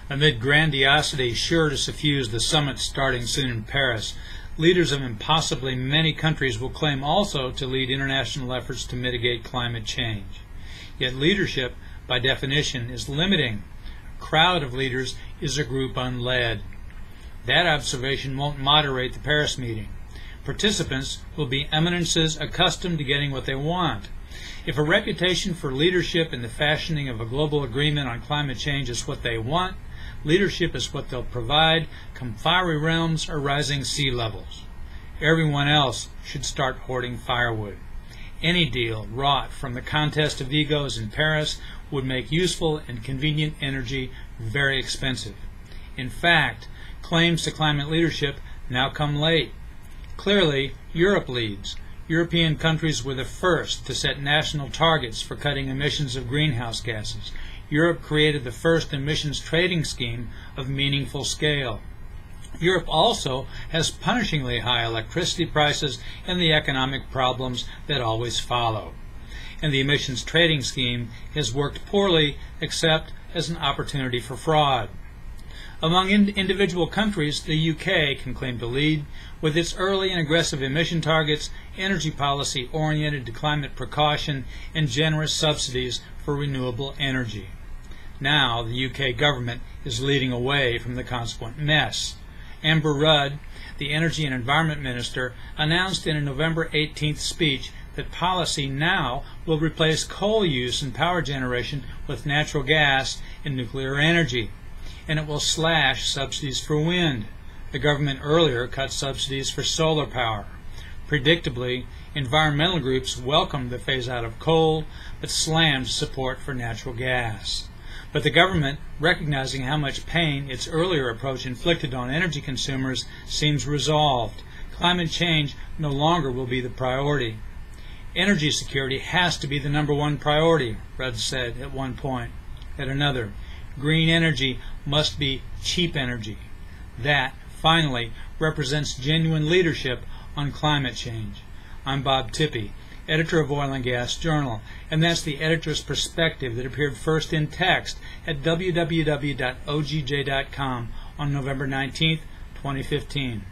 Amid grandiosity sure to suffuse the summit starting soon in Paris, leaders of impossibly many countries will claim also to lead international efforts to mitigate climate change. Yet leadership, by definition, is limiting. A crowd of leaders is a group unled. That observation won't moderate the Paris meeting. Participants will be eminences accustomed to getting what they want. If a reputation for leadership in the fashioning of a global agreement on climate change is what they want, leadership is what they'll provide come fiery realms or rising sea levels. Everyone else should start hoarding firewood. Any deal wrought from the contest of egos in Paris would make useful and convenient energy very expensive. In fact, claims to climate leadership now come late. Clearly, Europe leads. European countries were the first to set national targets for cutting emissions of greenhouse gases. Europe created the first emissions trading scheme of meaningful scale. Europe also has punishingly high electricity prices and the economic problems that always follow. And the emissions trading scheme has worked poorly except as an opportunity for fraud. Among individual countries, the UK can claim to lead with its early and aggressive emission targets, energy policy oriented to climate precaution, and generous subsidies for renewable energy. Now the UK government is leading away from the consequent mess. Amber Rudd, the Energy and Environment Minister, announced in a November 18th speech that policy now will replace coal use in power generation with natural gas and nuclear energy, and it will slash subsidies for wind. The government earlier cut subsidies for solar power. Predictably, environmental groups welcomed the phase-out of coal, but slammed support for natural gas. But the government, recognizing how much pain its earlier approach inflicted on energy consumers, seems resolved. Climate change no longer will be the priority. Energy security has to be the #1 priority, Rudd said at one point. At another, green energy must be cheap energy. That, finally, represents genuine leadership on climate change. I'm Bob Tippie, editor of Oil and Gas Journal, and that's the editor's perspective that appeared first in text at www.ogj.com on November 19, 2015.